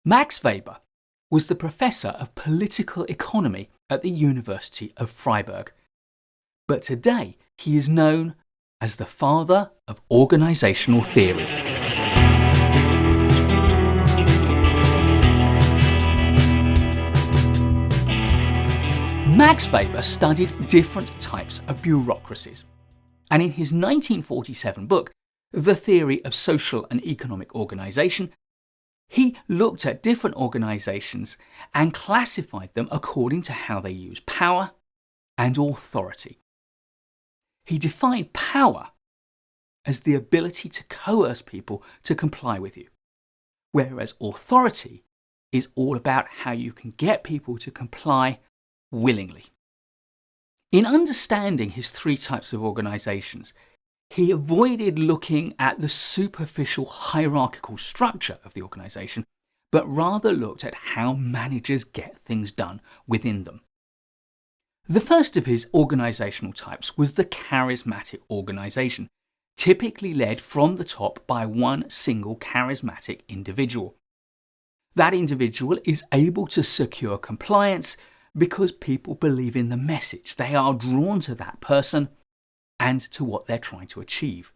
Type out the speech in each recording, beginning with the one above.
Max Weber was the professor of political economy at the University of Freiberg, but today he is known as the father of organizational theory. Max Weber studied different types of bureaucracies, and in his 1947 book, The Theory of Social and Economic Organization, he looked at different organizations and classified them according to how they use power and authority. He defined power as the ability to coerce people to comply with you, whereas authority is all about how you can get people to comply willingly. In understanding his three types of organizations, he avoided looking at the superficial hierarchical structure of the organization, but rather looked at how managers get things done within them. The first of his organizational types was the charismatic organization, typically led from the top by one single charismatic individual. That individual is able to secure compliance because people believe in the message. They are drawn to that person and to what they're trying to achieve.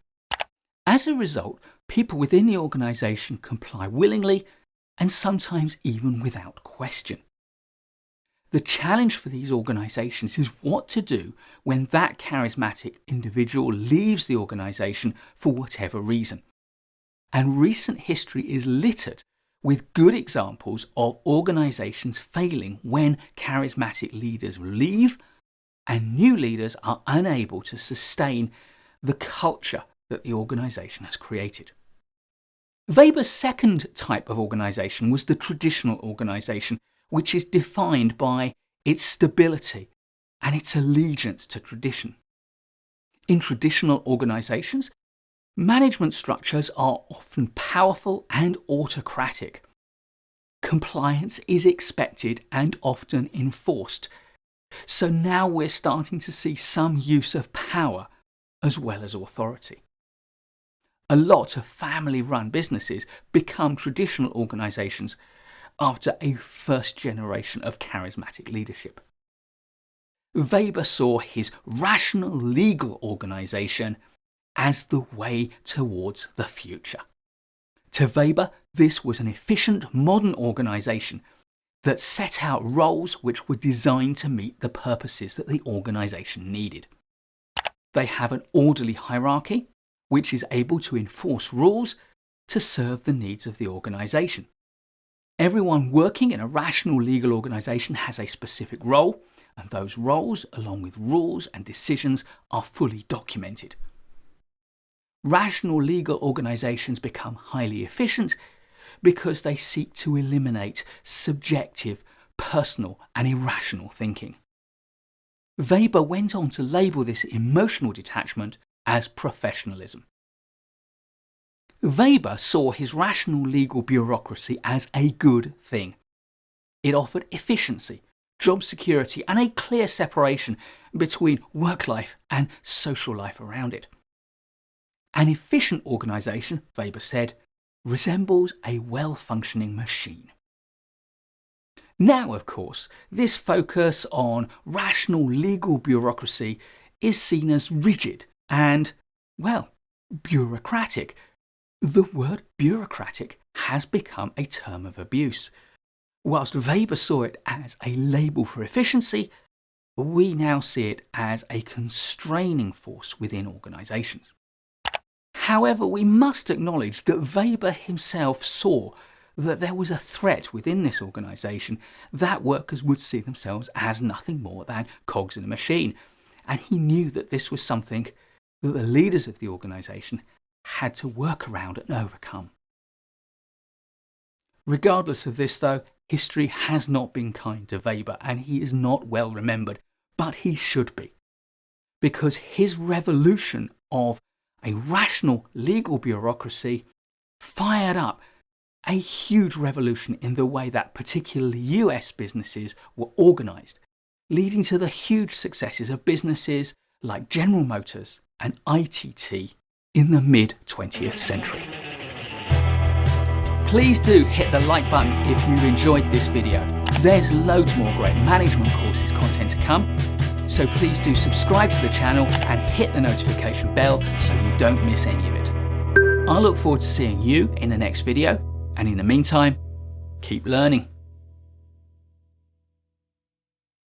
As a result, people within the organization comply willingly and sometimes even without question. The challenge for these organizations is what to do when that charismatic individual leaves the organization for whatever reason. And recent history is littered with good examples of organizations failing when charismatic leaders leave and new leaders are unable to sustain the culture that the organization has created. Weber's second type of organization was the traditional organization, which is defined by its stability and its allegiance to tradition. In traditional organizations, management structures are often powerful and autocratic. Compliance is expected and often enforced. So now we're starting to see some use of power as well as authority. A lot of family-run businesses become traditional organizations after a first generation of charismatic leadership. Weber saw his rational legal organization as the way towards the future. To Weber, this was an efficient modern organization that set out roles which were designed to meet the purposes that the organization needed. They have an orderly hierarchy, which is able to enforce rules to serve the needs of the organization. Everyone working in a rational legal organization has a specific role, and those roles, along with rules and decisions, are fully documented. Rational legal organizations become highly efficient because they seek to eliminate subjective, personal, and irrational thinking. Weber went on to label this emotional detachment as professionalism. Weber saw his rational legal bureaucracy as a good thing. It offered efficiency, job security, and a clear separation between work life and social life around it. An efficient organisation, Weber said, resembles a well-functioning machine. Now, of course, this focus on rational legal bureaucracy is seen as rigid and, well, bureaucratic. The word bureaucratic has become a term of abuse. Whilst Weber saw it as a label for efficiency, we now see it as a constraining force within organisations. However, we must acknowledge that Weber himself saw that there was a threat within this organisation that workers would see themselves as nothing more than cogs in a machine, and he knew that this was something that the leaders of the organisation had to work around and overcome. Regardless of this, though, history has not been kind to Weber, and he is not well remembered, but he should be, because his revolution of a rational legal bureaucracy fired up a huge revolution in the way that particularly US businesses were organised, leading to the huge successes of businesses like General Motors and ITT in the mid-20th century. Please do hit the like button if you've enjoyed this video. There's loads more great management courses content to come, so please do subscribe to the channel and hit the notification bell so you don't miss any of it. I look forward to seeing you in the next video, and in the meantime, keep learning.